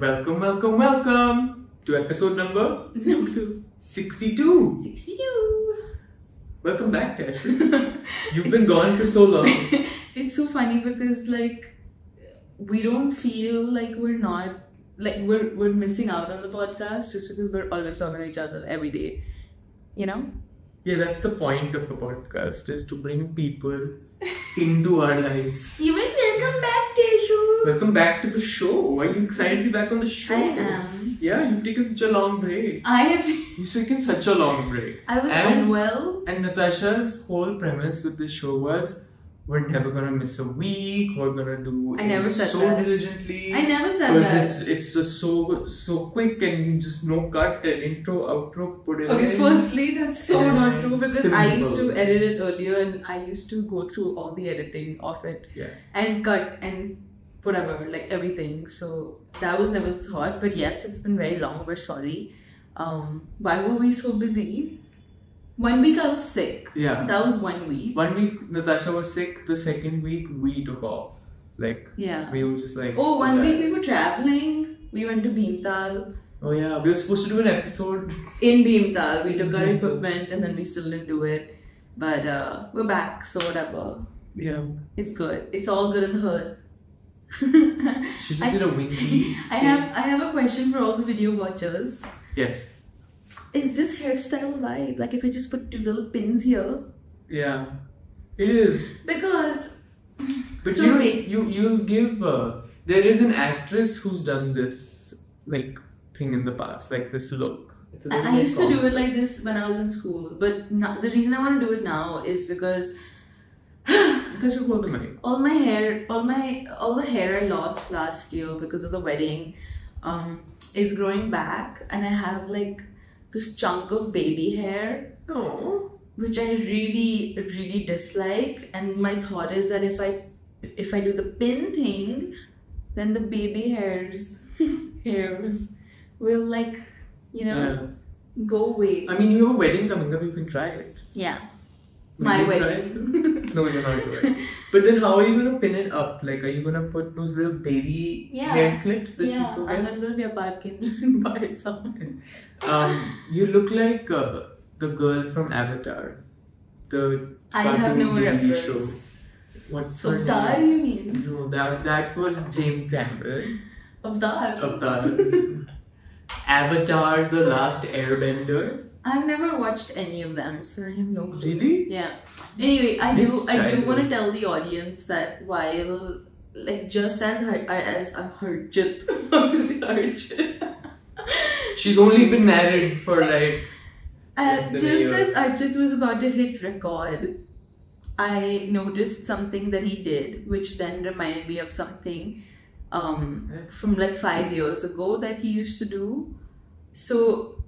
Welcome to episode number 62. 62. Welcome back, Tash. You've been gone for so long. It's so funny because we don't feel like we're missing out on the podcast just because we're always talking to each other every day. You know? Yeah, that's the point of a podcast, is to bring people into our lives. Welcome back, Teshu. Welcome back to the show. Are you excited to be back on the show? I am. Yeah, you've taken such a long break. I have. You've taken such a long break. I was unwell. And Natasha's whole premise with this show was, we're never gonna miss a week. We're gonna do it so diligently. I never said that. Because it's just so quick and just no cut and intro, outro, put it in. Okay, firstly, that's so not true because simple. I used to edit it earlier and I used to go through all the editing of it and cut and whatever, like everything. So that was never the thought. But yes, it's been very long. We're sorry. Why were we so busy? 1 week I was sick. Yeah. That was 1 week. 1 week Natasha was sick. The second week we took off. We were just like... Oh, 1 week we were traveling. We went to Bhimtal. Oh yeah, we were supposed to do an episode. In Bhimtal. We took our equipment and then we still didn't do it. But we're back, so whatever. Yeah. It's good. It's all good in the hood. She just did a winky. I have a question for all the video watchers. Yes. Is this hairstyle vibe? Like if I just put 2 little pins here? Yeah, it is. Because... But so you'll give... there is an actress who's done this thing in the past, this look. I used to do it like this when I was in school. But the reason I want to do it now is because... Because you got the money. All the hair I lost last year because of the wedding is growing back. And I have this chunk of baby hair, which I really, really dislike. And my thought is that if I do the pin thing, then the baby hairs will go away. I mean, you have a wedding coming up, you can try it. Yeah. My wedding. No, you're not doing it. But then how are you going to pin it up? Are you going to put those little baby hair clips that people get? I'm not going to be a bargain and buy some. You look like the girl from Avatar. I have no reference. Show. What's her Avatar, name? You mean? No, that was James Cameron. Avatar. Avatar, the Last Airbender. I've never watched any of them, so I have no clue. Really? Yeah. Anyway, I do want to tell the audience that while just as Harjit, she's only been married for as Arjit was about to hit record, I noticed something that he did, which then reminded me of something from 5 years ago that he used to do. So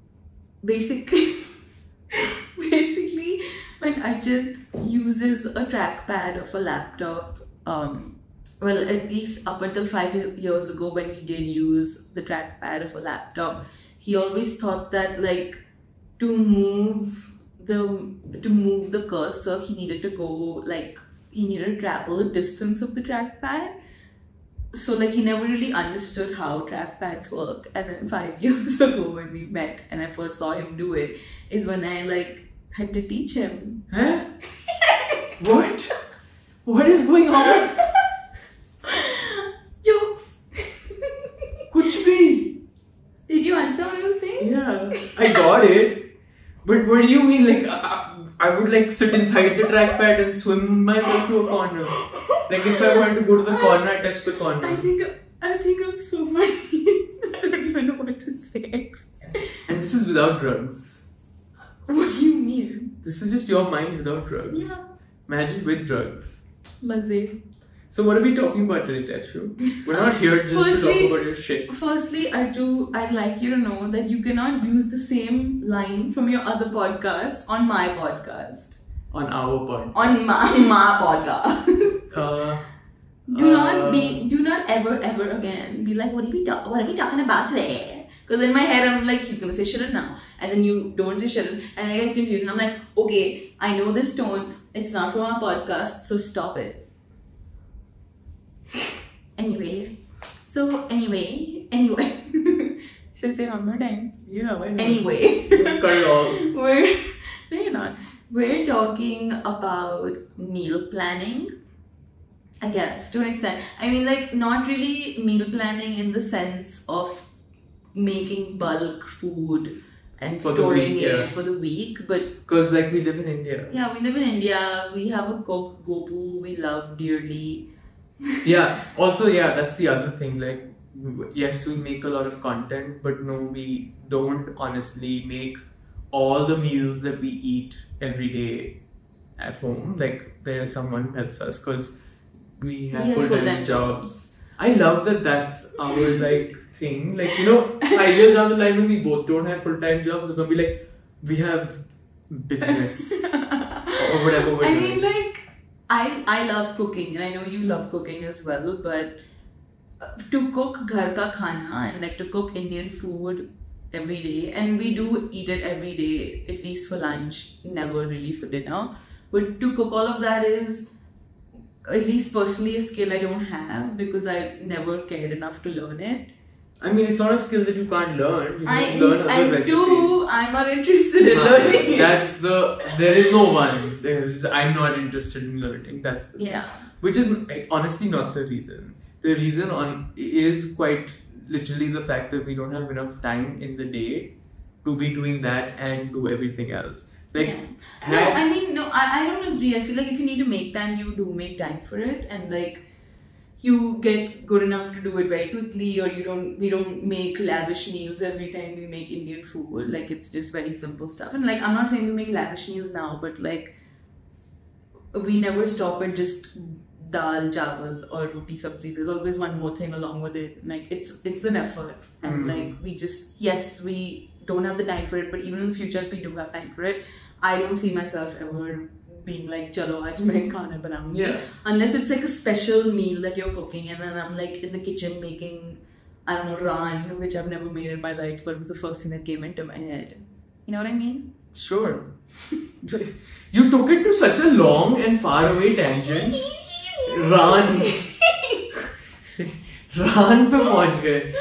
basically when Arjit uses a trackpad of a laptop, well, at least up until 5 years ago when he did use the trackpad of a laptop, he always thought that to move the cursor, he needed to go he needed to travel the distance of the trackpad. So he never really understood how trackpads work. And then 5 years ago when we met and I first saw him do it is when I had to teach him. Huh? What? What is going on? Jokes. Kuch bhi. Did you understand what I was saying? Yeah, I got it. But what do you mean? I would sit inside the trackpad and swim myself to a corner. If I want to go to the corner, I touch the corner. I think I'm so funny. I don't even know what to say. And this is without drugs. What do you mean? This is just your mind without drugs. Yeah. Imagine with drugs. Maze. So what are we talking about today, Tashu? We're not here just to talk about your shit. Firstly, I'd like you to know that you cannot use the same line from your other podcast on my podcast. On our podcast. On my podcast. Do not ever again be like, what are we talking about today? Because in my head I'm like, he's gonna say shit now, and then you don't say shit, and I get confused, and I'm like, okay, I know this tone, it's not from our podcast, so stop it. Anyway, Anyway, should I say one more time? Yeah, why not? Anyway, Cut it all. we're talking about meal planning. I guess to an extent. I mean, like, not really meal planning in the sense of making bulk food and For the storing week, it yeah. for the week, but Because like we live in India. yeah, we live in India. We have a cook, Gopu, we love dearly. Yeah. Also, yeah, that's the other thing. Like, yes, we make a lot of content, but no, we don't honestly make all the meals that we eat every day at home. Like, there is someone who helps us because we have full-time jobs. I love that that's our like thing. Like, 5 years down the line when we both don't have full-time jobs, we're gonna be like, we have business or whatever we're I doing. mean, like, I love cooking, and I know you love cooking as well, but to cook ghar ka khana and like to cook Indian food every day, and we do eat it every day, at least for lunch, never really for dinner. But to cook all of that is, at least personally, a skill I don't have because I never cared enough to learn it. I mean, it's not a skill that you can't learn. You can learn other I recipes. do. I'm not interested in learning. There is no one. I'm not interested in learning. Yeah. Which is honestly not the reason. The reason is quite literally the fact that we don't have enough time in the day to be doing that and do everything else. Like, yeah. I don't agree. I feel like if you need to make time, you do make time for it, and like you get good enough to do it very quickly, or we don't make lavish meals every time we make Indian food. Like, it's just very simple stuff. And like, I'm not saying we make lavish meals now, but like we never stop at just dal, chawal or roti sabzi. There's always one more thing along with it. Like, it's an effort, and like we don't have the time for it, but even in the future if we do have time for it, I don't see myself ever being like, chalo aaj main khana banaungi. Yeah. Unless it's like a special meal that you're cooking, and then I'm like in the kitchen making, I don't know, raan, which I've never made in my life, but it was the first thing that came into my head. You know what I mean? Sure. You took it to such a long and far away tangent. Raan. Raan pe pahunch gaye.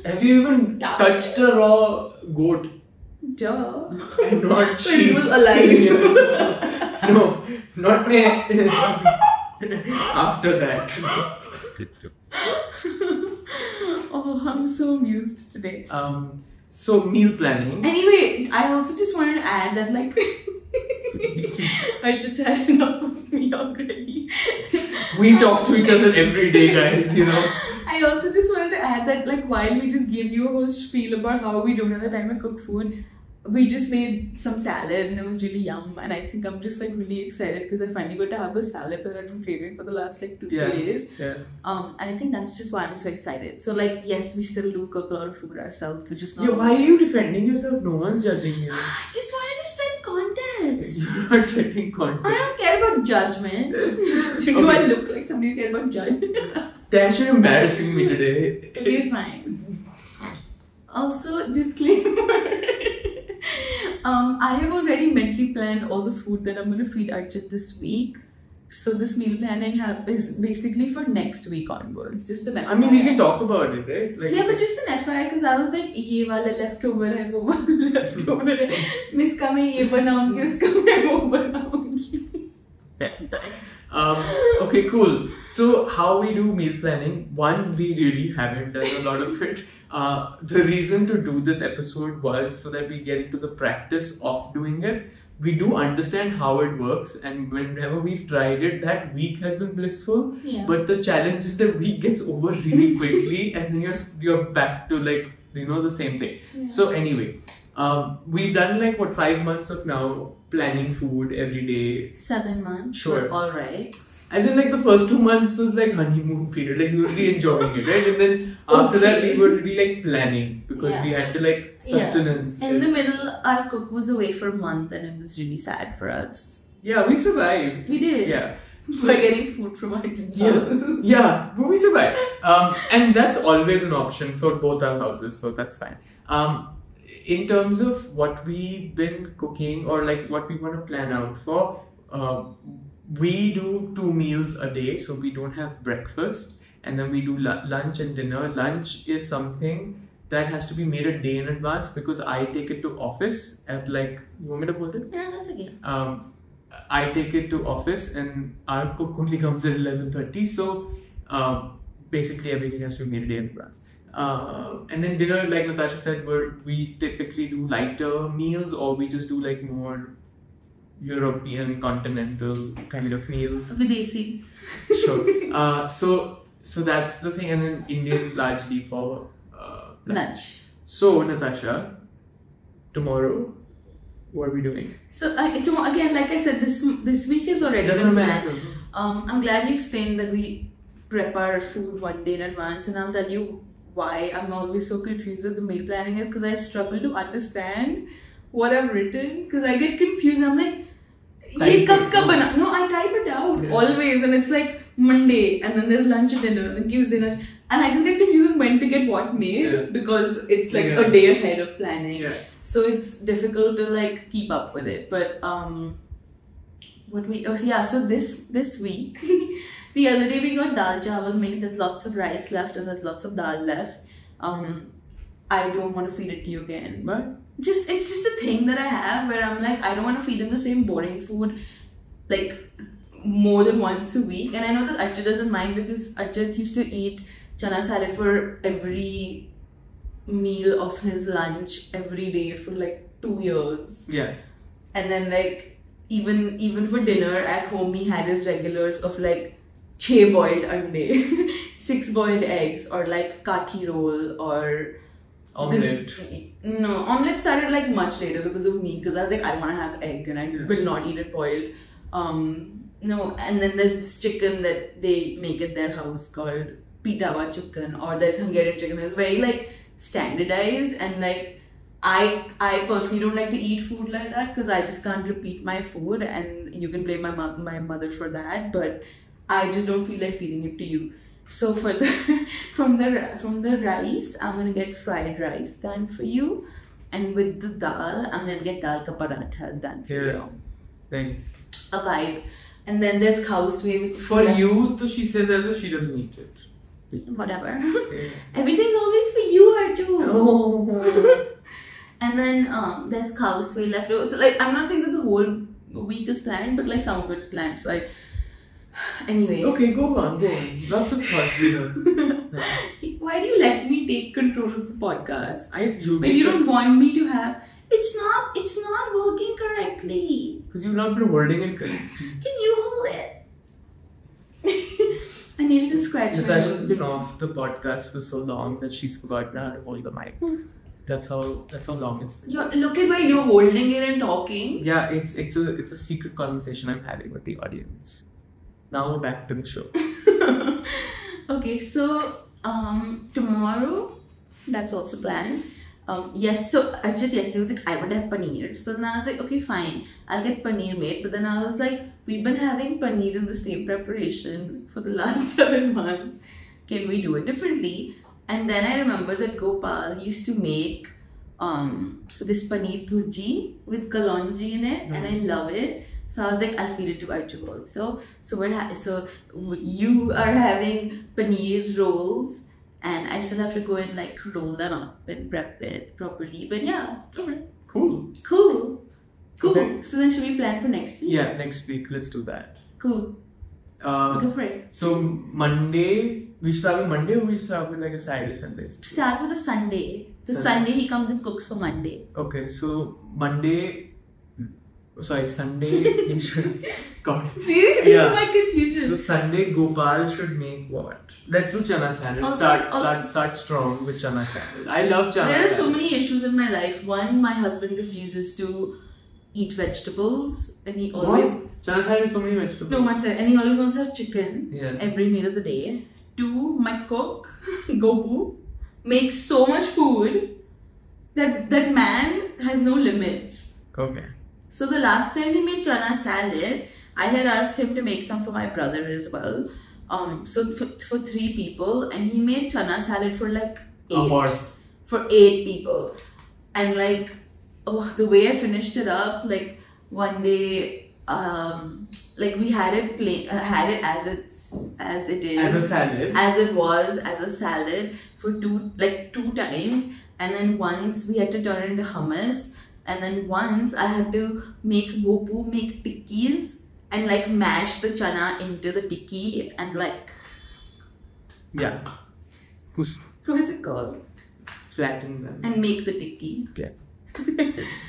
Have you even touched a raw goat? Duh. Not When he sheep. was alive. No, not me. After that. Oh, I'm so amused today. So meal planning. Anyway, I also just wanted to add that like I just had enough of me already. We talk to each other every day, guys, I also just wanted to add that like while we just gave you a whole spiel about how we don't have the time to cook food, we just made some salad and it was really yum, and I think I'm just like really excited because I finally got to have the salad that I've been craving for the last like 2-3 days. Yeah. And I think that's just why I'm so excited. So like, yes, we still do cook a lot of food ourselves, which is not. Yeah, why are you defending yourself? No one's judging you. I just wanted to set context. You're not setting context. I don't care about judgment. Do I look like somebody who cares about judgment? Dash, you're embarrassing me today. Okay, fine. Also, disclaimer. I have already mentally planned all the food that I'm going to feed Archit this week. So this meal planning is basically for next week onwards. Just an FYI. I mean, we can talk about it, right? Like, yeah, but just an FYI because I was like, ये वाला leftover है, वो वाला leftover है. मिसका मैं ये बनाऊंगी, उसका मैं वो बनाऊंगी. Okay, cool. So how we do meal planning? One, we really haven't done a lot of it. The reason to do this episode was so that we get into the practice of doing it. We do understand how it works, and whenever we've tried it, that week has been blissful. Yeah. But the challenge is that week gets over really quickly, and then you're back to like the same thing. Yeah. So anyway, we've done like 5 months of now planning food every day. 7 months. Sure. All right. As in like the first 2 months was like honeymoon period, like we were really enjoying it, right? And then after that we were really like planning because we had to like sustenance. In the middle, our cook was away for a month and it was really sad for us. Yeah, we survived. We did. Yeah. By getting food from our Yeah, but we survived. And that's always an option for both our houses, so that's fine. In terms of what we've been cooking or like what we want to plan out for, we do 2 meals a day, so we don't have breakfast. and then we do lunch and dinner. Lunch is something that has to be made a day in advance because I take it to office at like, you want me to hold it? Yeah, that's okay. I take it to office and our cook only comes at 11:30. So basically everything has to be made a day in advance. And then dinner, like Natasha said, we typically do lighter meals, or we just do like more European continental kind of meals. Videsi. Sure. So that's the thing, and then Indian largely for lunch. So Natasha, tomorrow, what are we doing? So again, like I said, this week is already Doesn't been matter. planned. I'm glad you explained that we prep our food one day in advance, and I'll tell you why I'm always so confused with the meal planning is because I struggle to understand what I've written because I get confused. I'm like, ye kab ka bana? No, I type it out always, and it's like Monday, and then there's lunch and dinner, and then Tuesday lunch, and I just get confused on when to get what made because it's like a day ahead of planning. Yeah. So it's difficult to like keep up with it. But so this week, the other day we got dal chawal made. There's lots of rice left and there's lots of dal left. I don't want to feed it to you again. But It's just a thing that I have where I'm like, I don't want to feed him the same boring food like more than once a week. And I know that Archit doesn't mind because Archit used to eat chana salad for every meal of his lunch every day for like 2 years. yeah. And then like even for dinner at home he had his regulars of like 6 boiled ande, 6 boiled eggs, or like kathi roll, or Omelette. No, omelette started like much later because of me, because I was like, I want to have egg and I will not eat it boiled. No, and then there's this chicken that they make at their house called pitawa chicken, or there's Hungarian chicken. It's very like standardized, and like I personally don't like to eat food like that because I just can't repeat my food, and you can blame my mother for that, but I just don't feel like feeding it to you. So for the from the rice, I'm gonna get fried rice done for you, and with the dal, I'm gonna get dal ka parathas done for you. Thanks. A vibe. And then there's cow's whey, which is For you, so she says that she doesn't eat it. whatever. Okay. Everything's always for you, Arju. Oh. And then there's cow's whey left over. So like, I'm not saying that the whole week is planned, but like some of it's planned. So anyway. Okay, go on. Lots of thoughts, Why do you let me take control of the podcast? You When you don't want me to have, it's not working correctly. Because you've not been holding it correctly. Can you hold it? I needed to scratch my Natasha's nose. been off the podcast for so long that she's forgotten how to hold the mic. That's how long it's been. Look at where you're holding it and talking. Yeah, it's a secret conversation I'm having with the audience. Now we're back to the show. Okay, so tomorrow, that's also planned. Yes, so Archit yesterday was like, I would have paneer. So then I was like, okay, fine, I'll get paneer made. But then I was like, we've been having paneer in the same preparation for the last 7 months. Can we do it differently? And then I remember that Gopal used to make so this paneer bhurji with kalonji in it, and I love it. So I was like, I'll feed it to Archit also. So you are having paneer rolls, and I still have to go and like roll that up and prep it properly. But yeah, Okay, cool. cool. Okay. So then should we plan for next week? Yeah, next week, let's do that. Cool. Go for it. So Monday, we start with Monday, or we start with like a Saturday, Sunday? Start with a Sunday. The Sunday. Sunday he comes and cooks for Monday. Okay, so Sunday, he should. God. See, this is my confusion. So Sunday, Gopal should make what? Let's do chana salad. Also- Start strong with chana salad. I love chana There are salad. so many issues in my life. One, my husband refuses to eat vegetables, and he always Chana salad has so many vegetables. no one said, and he always wants to have chicken Yeah. every meal of the day. Two, my cook Gobu makes so much food that man has no limits. Okay. So the last time he made chana salad, I had asked him to make some for my brother as well. So for 3 people, and he made chana salad for like 8. A horse. For 8 people. And like, oh, the way I finished it up, like one day like we had it plain, had it as it is, As a salad. as it was, as a salad for two times, and then once we had to turn it into hummus, and then once I had to make Gopu make tikkis and like mash the chana into the tikki and like Yeah. what is it called? Flatten them. And make the tikki. Yeah.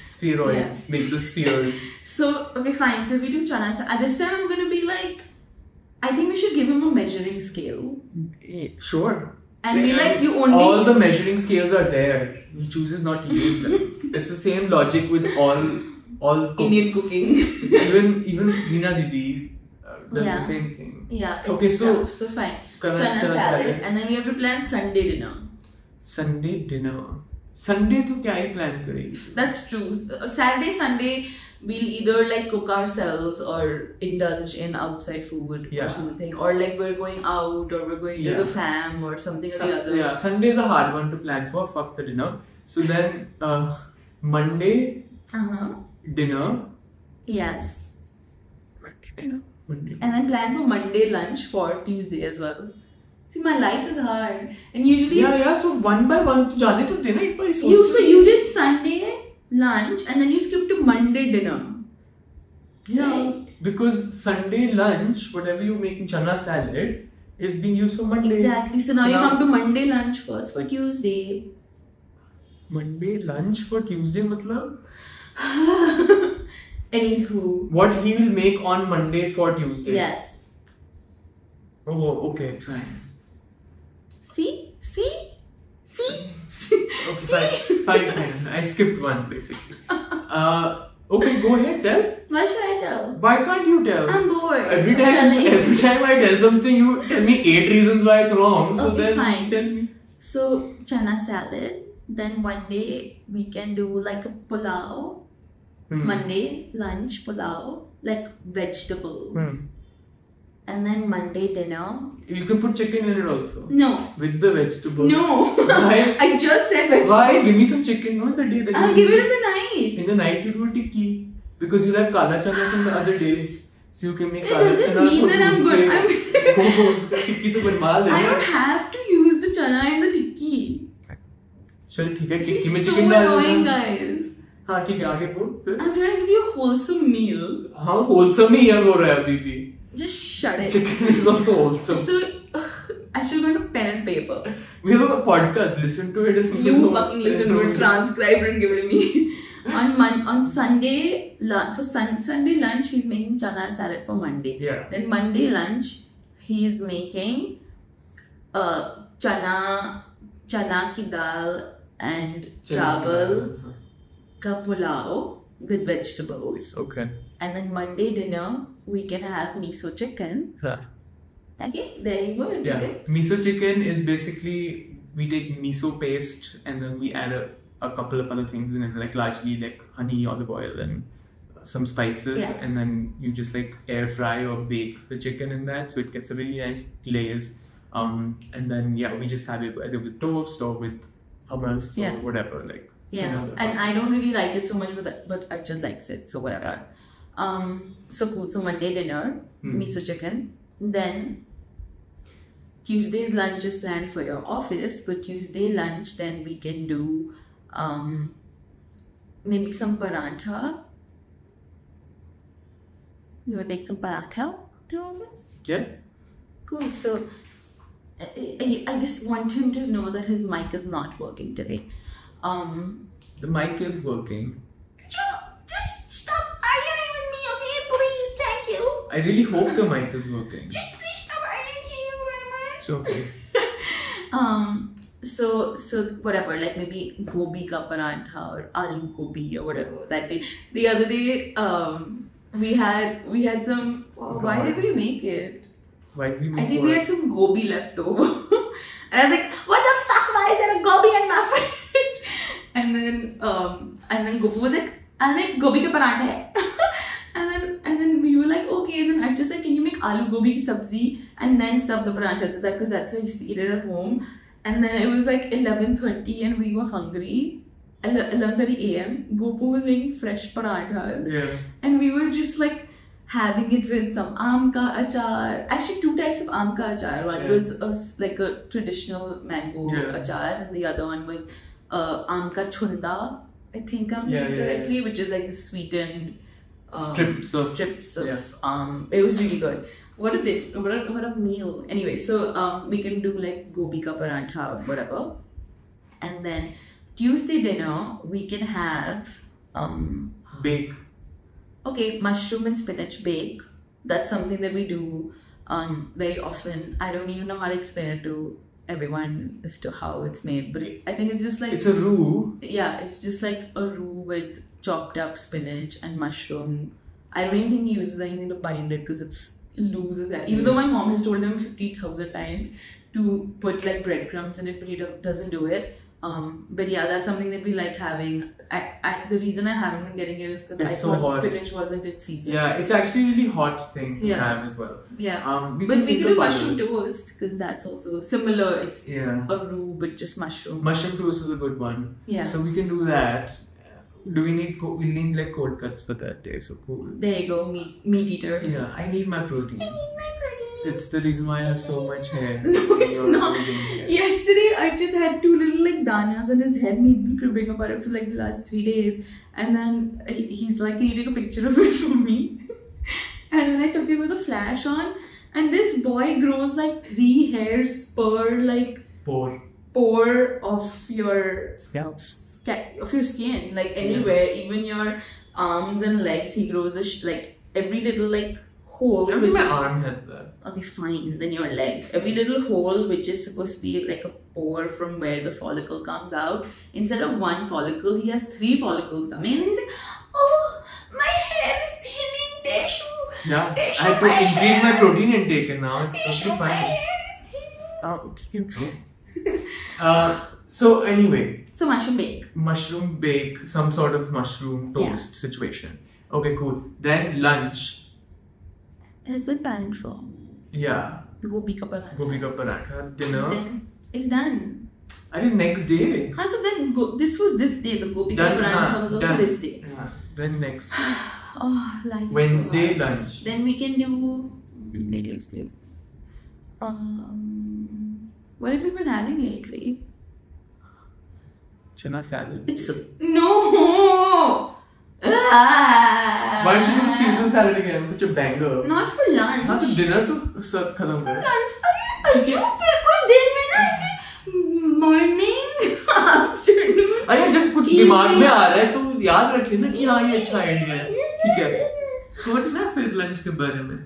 Spheroids. Yeah. Make the spheres. So okay, fine. So we do chana. So at this time, I'm gonna be like, I think we should give him a measuring scale Sure. and be like, you only. All the measuring scales are there. He chooses not to use them. It's the same logic with all cooks. Indian cooking. even Reena Didi does Yeah. the same thing. Yeah. Okay, it's so- tough. So fine. Chana Chana salad, salad. and then we have to plan Sunday dinner. Sunday dinner. Sunday तो क्या ही plan करेगी? That's true. Saturday, Sunday, we'll either like cook ourselves or indulge in outside food Yeah. or something, or like we're going out or we're going to Yeah. the fam or something or the other. Yeah, Sunday is a hard one to plan for. Fuck the dinner. So then Monday dinner. Yes. Monday. And then plan for Monday lunch for Tuesday as well. See, my life is hard, and usually Yeah. So one by one, तो जाने तो देना एक बार ही so you did Sunday lunch and then you skipped to Monday dinner. Yeah, Right. because Sunday lunch, whatever you make in chana salad, is being used for Monday. Exactly. So now you Now- come to Monday lunch first for Tuesday. Monday lunch for Tuesday, matlab? Anywho. What he will make on Monday for Tuesday. Yes. Oh, okay, fine. See? Okay, fine. I skipped one basically. Okay, go ahead, tell. What should I tell? Why can't you tell? I'm bored. Every I'm telling. time I tell something, you tell me 8 reasons why it's wrong. So Okay, then fine. tell me. So chana salad. Then one day we can do like a pulao. Monday lunch pulao, like vegetables. And then Monday dinner. You can put chicken in it also. No. With the vegetables. No. Why? I just said vegetables. Why? Give me some chicken, no? The day that I'll you give do it in the night. In the night you do a tikki. Because you'll have kala chana from the other days. So you can make It kala doesn't chana mean for that I'm Tuesday. good. Oh, उसका tikki तो बनवा लेना. I don't have to use the chana in the tikki. चल ठीक है टिक्की में He's so chicken डाल annoying, देना. guys. हाँ ठीक है आगे बोल फिर. I'm trying to give you a wholesome meal. हाँ wholesome ही है हो रहा है अभी भी. Just shut it. Chicken is also wholesome. So, I should go to pen and paper. We have a podcast. Listen to it. You fucking listen to it, transcribe it and give it to me. On Sunday, Sunday lunch, he's making chana salad for Monday. Yeah. Then Monday lunch, he's making chana ki dal and chawal ka pulao with vegetables. Okay. And then Monday dinner, we can have miso chicken. Yeah. Okay, there you go, chicken. Miso chicken is basically we take miso paste and then we add a couple of other things in it, like largely like honey, olive oil, and some spices, Yeah. and then you just like air fry or bake the chicken in that, so it gets a really nice glaze. And then we just have it either with toast or with hummus Yeah. or whatever, like. Yeah, and I don't really like it so much, but Arjun likes it, so whatever. So cool. So Monday dinner, miso chicken. Then Tuesday's lunch is planned for your office, but Tuesday lunch then we can do maybe some parantha. You want to take some parantha? Yeah. Cool. So I just want him to know that his mic is not working today. The mic is working. Just stop arguing with me, okay? Please, thank you. I really hope the mic is working. Just please stop arguing. Thank you very much. It's okay. So whatever, like maybe gobi ka parantha or aloo gobi or whatever that day. The other day, we had some. Why did we make it? Why did we I make think we had some gobi left over, and I was like, "What the fuck? Why is there a gobi in my fridge?" And then Gopu was like, "I'll make gobi ka parantha." and then we were like, "Okay." And then I just like, "Can you make aloo gobi ki sabzi and then stuff the paranthas with that?" Because that's how I used to eat it at home. And then it was like 11:30 and we were hungry. 11:30 a.m. Gopu was making fresh paranthas. Yeah. And we were just like having it with some aam ka achar. Actually, two types of aam ka achar. One was like a traditional mango achar, and the other one was aam ka chunda. I think I'm doing correctly, which is like the sweetened strips of it was really good. What a dish! What a meal! Anyway, so we can do like gobi ka parantha, whatever, and then Tuesday dinner we can have bake. Okay, mushroom and spinach bake. That's something that we do very often. I don't even know how to explain it to everyone as to how it's made, but I think it's just like it's a roux. Yeah, it's just like a roux with chopped up spinach and mushroom. I don't even think he uses anything to bind it because it loses that. Even though my mom has told him 50,000 times to put like breadcrumbs in it, but he doesn't do it. But yeah, that's something that we like having. The reason I haven't been getting it is because I thought spinach wasn't in season. Yeah, it's actually a really hot thing to have as well. Yeah, but we can do mushroom toast because that's also similar. It's a roux but just mushroom. Mushroom toast is a good one. Yeah. So we can do that. Do we need we need like cold cuts for that day? So cool. There you go, meat eater. Yeah, I need my protein. It's the reason why I have so much hair. No, it's not. Yesterday, Archit had two little like danyas on his head and he'd been cribbing about it for like the last 3 days. And then he's like, can you take a picture of it for me? And then I took it with a flash on. And this boy grows like 3 hairs per like pore of your of your skin. Like anywhere, even your arms and legs, he grows like every little like hole. Every my arm has that. Okay, fine. Then your legs. Every little hole which is supposed to be like a pore from where the follicle comes out. Instead of 1 follicle, he has 3 follicles coming. And he's like, oh, my hair is thinning, tissue. Yeah, I have to increase my protein intake and now it's totally fine. My hair is thinning. So anyway. So mushroom bake, some sort of mushroom toast situation. Okay, cool. Then lunch. It's with paratha. Yeah. Gobi ka paratha. Dinner. Then it's done. I think next day. So then this was this day. The gobi ka paratha was also this day. Yeah. Then next. Oh, life. Wednesday so lunch. Then we can do. What have you been having lately? Chana salad. No. Why don't you do Caesar salad again? Such a banger. Not for lunch. Not for dinner to serve khatam for lunch. पूरे दिन में ना ऐसे morning afternoon. अरे जब कुछ दिमाग में आ रहा है तो याद रख लेना कि हाँ ये अच्छा आइडिया है. ठीक है. सोचना फिर lunch के बारे में.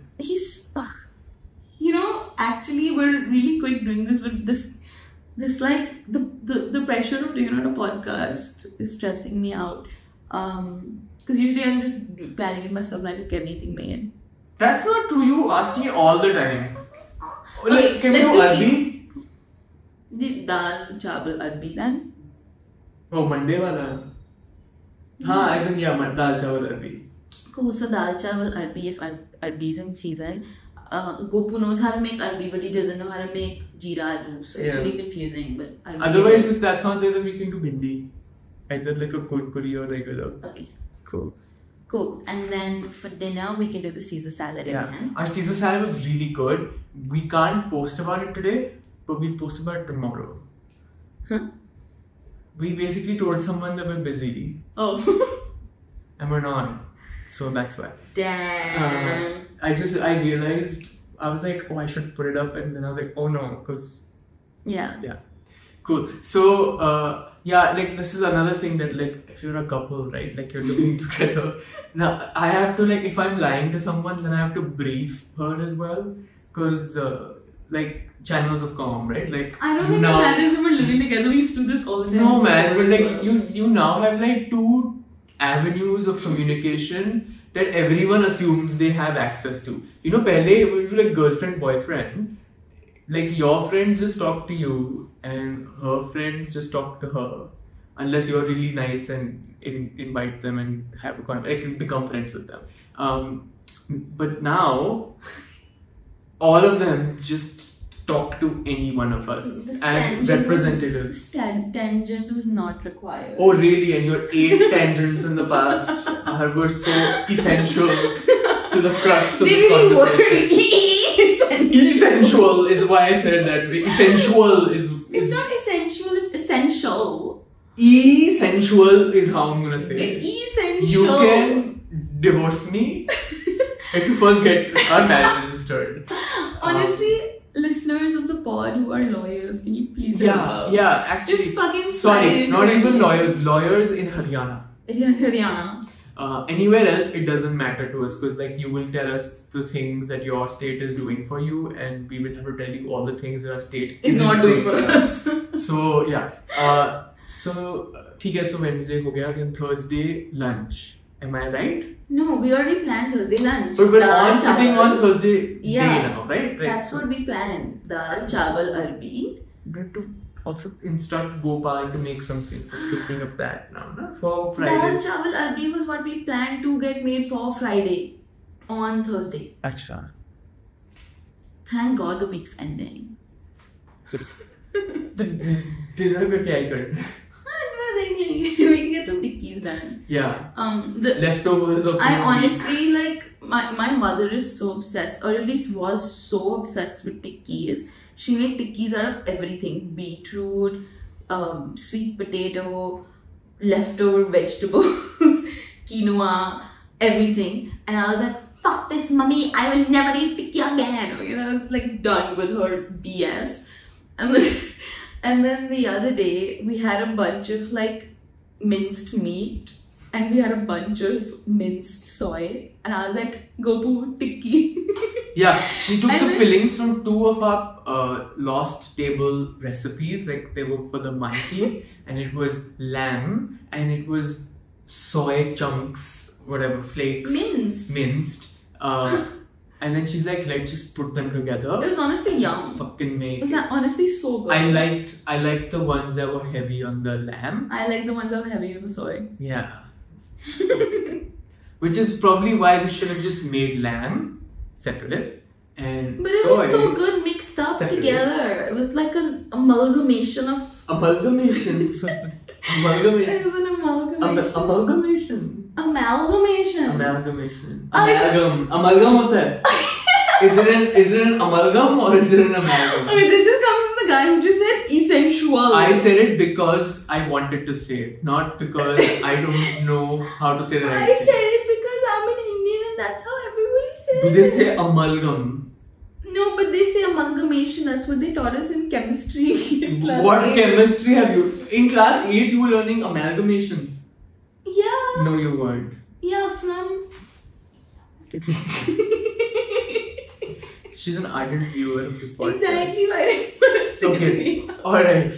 You know, actually we're really quick doing this, but this like the pressure of doing it on a podcast is stressing me out. Because usually I'm just planning it myself and I just get anything made. That's not true. You ask me all the time. Like, can we do arbi? The dal chawal arbi then? Oh, Monday wala. Haan, as in yeah, dal chawal arbi. Cool. So dal chawal arbi if arbi is in season. Gopu knows how to make arbi, but he doesn't know how to make jeera aloo. So it's really confusing. But otherwise, if that's not there, then we can do bhindi. Either like a kurkuri or regular. Okay. Cool. And then for dinner, we can do the Caesar salad again. Our Caesar salad was really good. We can't post about it today, but we'll post about it tomorrow. Huh? We basically told someone that we're busy. Oh. And we're not. So that's why. Damn. I realized, I was like, oh, I should put it up. And then I was like, oh no, because... Yeah. Cool. So, like this is another thing that like, if you're a couple, right, like you're living together. Now, I have to like, if I'm lying to someone, then I have to brief her as well. Because, like, channels of calm, right? Like, I don't think that matters if we're living together. We used to do this all the time. No, man. But like, you now have like 2 avenues of communication that everyone assumes they have access to. You know, pehle it would be like girlfriend, boyfriend. Like your friends just talk to you and her friends just talk to her. Unless you're really nice and invite them and have a like become friends with them. But now, all of them just talk to any one of us as representatives. Tangent was not required. Oh really? And your 8 tangents in the past were so essential to the crux of They this really were conversation. Essential is why I said it that way. Essential is. It's not essential, it's essential. Essential is how I'm gonna say it. It's essential. You can divorce me if you first get our marriage registered. Honestly, listeners of the pod who are lawyers, can you please help out? Yeah, actually. Just fucking sorry, not even lawyers in Haryana. Haryana. Anywhere else, it doesn't matter to us because like you will tell us the things that your state is doing for you, and we will have to tell you all the things that our state is not doing for us. So yeah, ठीक है. So Wednesday हो गया, then Thursday lunch. Am I right? No, we already planned Thursday lunch. But we're sitting on Thursday day now, right? That's what we planned. Dal, chawal, arbi. We have to also instruct Gopal to make something for twisting up that now, no? For Friday. Dal, chawal, arbi was what we planned to get made for Friday on Thursday. Achha. Thank God the week's ending. Dinner का क्या कर? We can get some tikkis done. Yeah. The leftovers of. I honestly like my mother is so obsessed, or at least was so obsessed with tikkis. She made tikkis out of everything: beetroot, sweet potato, leftover vegetables, quinoa, everything. And I was like, "Fuck this, mummy! I will never eat tikki again." You know, I was like done with her BS. And then the other day we had a bunch of like minced meat and we had a bunch of minced soy, and I was like, Gopu, tikki. Yeah, she took And the then- fillings from two of our lost table recipes, like they were for the manti, and it was lamb and it was soy chunks, whatever, flakes, minced. And then she's like, let's just put them together. It was honestly yum. Fucking make. It was honestly so good. I liked the ones that were heavy on the lamb. I like the ones that were heavy on the soy. Yeah. Which is probably why we should have just made lamb separate and But it soy was so good mixed up separate. together. It was like an amalgamation of. Amalgamation. It was an amalgamation. Amalgamation. Amalgamation. Amalgamation. I- Amalgam. Amalgam hota hai. Is it an amalgam or is it an amalgam? Okay, this is coming from the guy who just said essential. I said it because I wanted to say it, not because I don't know how to say the right I thing. said it because I'm an Indian and that's how everybody says Do it. they say amalgam? No, but they say amalgamation. That's what they taught us in chemistry. in class What 8. chemistry have you? In class 8 you were learning amalgamations. Yeah. No, you weren't. Yeah, from. She's an ardent viewer of this podcast. Exactly right. Okay. Alright.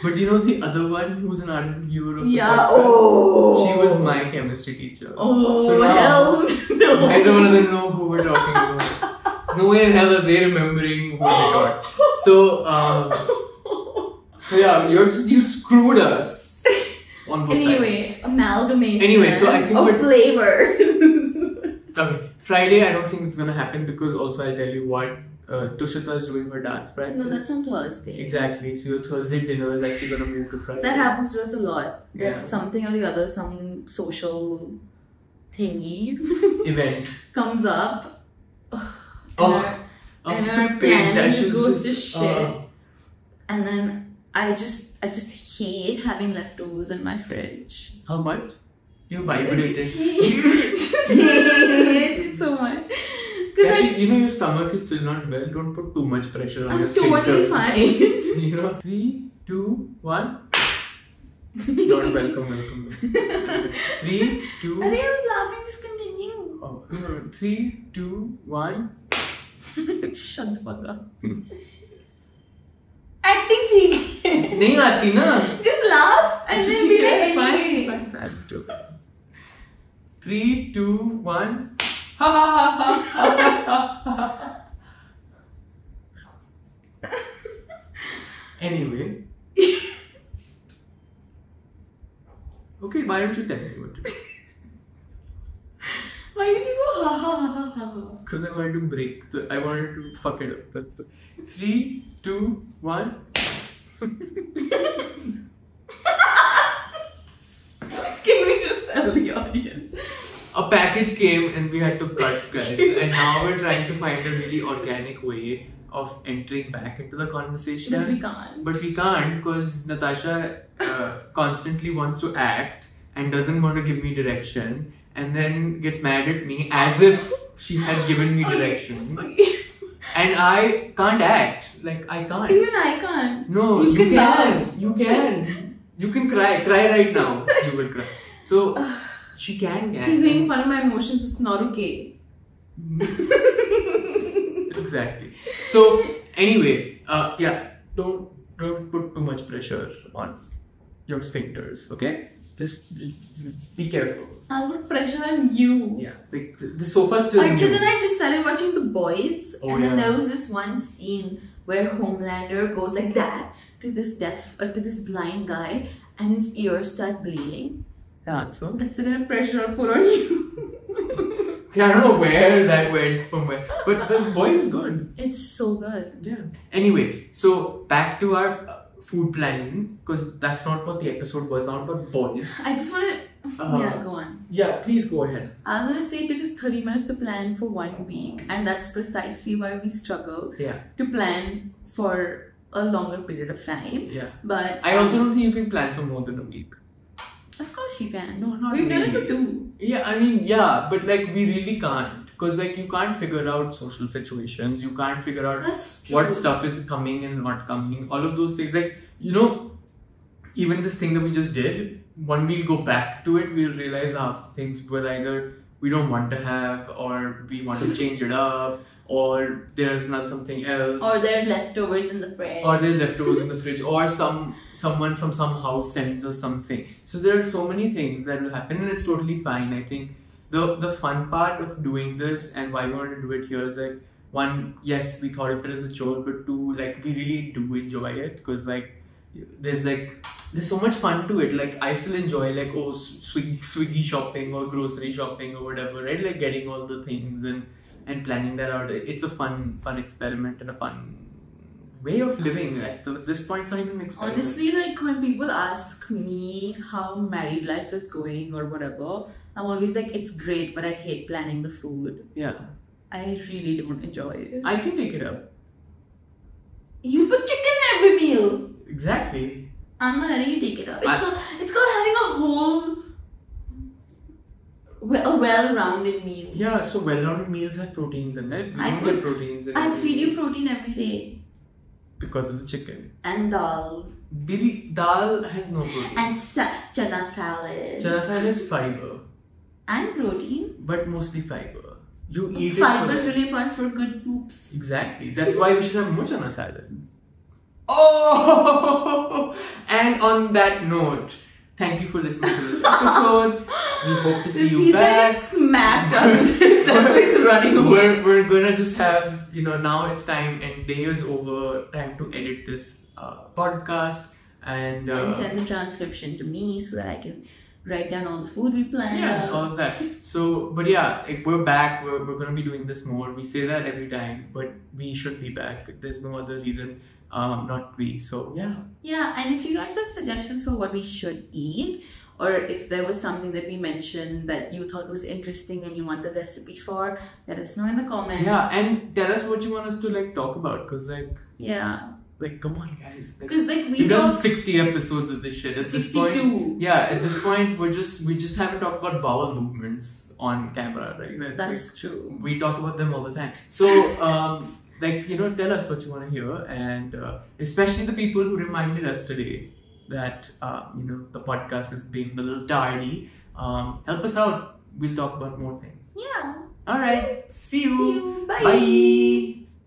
But you know the other one who's an ardent viewer of the Yeah. podcast? Oh. She was my chemistry teacher. Oh, So now, hells no. I don't want to know who we're talking about. No way in hell are they remembering who they taught. So, yeah, you screwed us. On both Anyway, amalgamation. Anyway, so I think of we're- flavor. sides. Okay. Friday, I don't think it's gonna happen because also I'll tell you what, Tushita is doing her dance practice. No, that's on Thursday. Exactly. So your Thursday dinner is actually gonna move to Friday. That happens to us a lot. That Yeah. something or the other, some social thingy Event. comes up. Oh, I'm and such our a pain. planning That just should goes to just, shit. And then I just hate having leftovers in my fridge. How much? You Just vibrated. hate it so much. Because Actually, you know your stomach is still not well. Don't put too much pressure on I'm your totally sphincters. fine. You know, 3, 2, 1. Not welcome. 3, 2. I think I was laughing, just continue. Oh, no, 3, 2, 1. Shut the fuck up. Acting scene. नहीं आती ना. Just laugh and then be like, anyway. Fine. I'll just do it. 3, 2, 1. Ha ha ha ha ha. Anyway. Okay, why don't you tell me what to do? Why did you go ha ha ha ha ha? Because I wanted to break I wanted to fuck it up. That's the 3, 2, 1. Can we just tell the audience a package came and we had to cut, guys. And now we're trying to find a really organic way of entering back into the conversation. But we can't. But we can't because Natasha constantly wants to act and doesn't want to give me direction, and then gets mad at me as if she had given me direction. And I can't act. Like, I can't. Even I can't. No, you can. You can. You can cry. Cry right now. You will cry. So, she can act. He's making fun of my emotions. It's not okay. Exactly. So, anyway, yeah, don't put too much pressure on your sphincters, okay? Just be careful. I'll put pressure on you. Yeah, like the sofa still. Actually, then I just started watching The Boys, Oh, and then yeah. there was this one scene where Homelander goes like that to this blind guy, and his ears start bleeding. Yeah, so That's the kind of pressure I'll put on you. I don't know where that went from where, but The Boy is good. It's so good. Yeah. Anyway, so back to our food planning, because that's not what the episode was. Not about boys. I just want to. Yeah, go on. Yeah, please go ahead. I was going to say it took us 30 minutes to plan for 1 week, and that's precisely why we struggle Yeah. to plan for a longer period of time. Yeah. But I also don't think you can plan for more than a week. of course you can. No, not We've done it for really. 2. Yeah, I mean, yeah, but like we really can't, because like you can't figure out social situations. You can't figure out That's true. what stuff is coming and not coming. All of those things, like even this thing that we just did. When we'll go back to it, we'll realize things were either we don't want to have, or we want to change it up, or there's not something else. Or there are leftovers in the fridge. Or there's leftovers in the fridge, or someone from some house sends us something. So there are so many things that will happen, and it's totally fine. I think the fun part of doing this and why we want to do it here is like, one, yes, we thought of it as a chore, but two, like we really do enjoy it, because like there's so much fun to it. Like I still enjoy like Swiggy shopping or grocery shopping or whatever, right? Like getting all the things and planning that out. It's a fun experiment and a fun way of living. At this point, it's not even an experiment. Honestly, like when people ask me how married life is going or whatever, I'm always like, it's great, but I hate planning the food. Yeah. I really don't enjoy it. I can take it up. You put chicken in every meal. Exactly. I'm not letting you take it up. It's called having a whole, a well-rounded meal. Yeah, so well-rounded meals have proteins in it. We I don't put- get proteins in I it. feed you protein every day. Because of the chicken. And dal. Dal has no protein. And chana salad. Chana salad is fiber, And protein. but mostly fiber. You eat Fiber is it for really important for good poops. Exactly. That's why we should have more chana salad. Oh! And on that note, thank you for listening to this episode. We hope to see you He's back. like smacked us. That's why he's running away. We're gonna just have, now it's time and day is over. Time to edit this podcast and send the transcription to me so that I can write down all the food we planned. yeah, all of that. So, but yeah, we're back. We're gonna be doing this more. We say that every time, but we should be back. There's no other reason not to be. So yeah. Yeah, and if you guys have suggestions for what we should eat, or if there was something that we mentioned that you thought was interesting and you want the recipe for, let us know in the comments. Yeah, and tell us what you want us to talk about, because Yeah. come on guys. Because We've done 60 episodes of this shit. At this 62. point, yeah, at this point we just haven't talked about bowel movements on camera, right? That's true. We talk about them all the time. So, tell us what you want to hear, and especially the people who reminded us today that the podcast is being a little tardy. Help us out. We'll talk about more things. Yeah. All right. See you. Bye. Bye.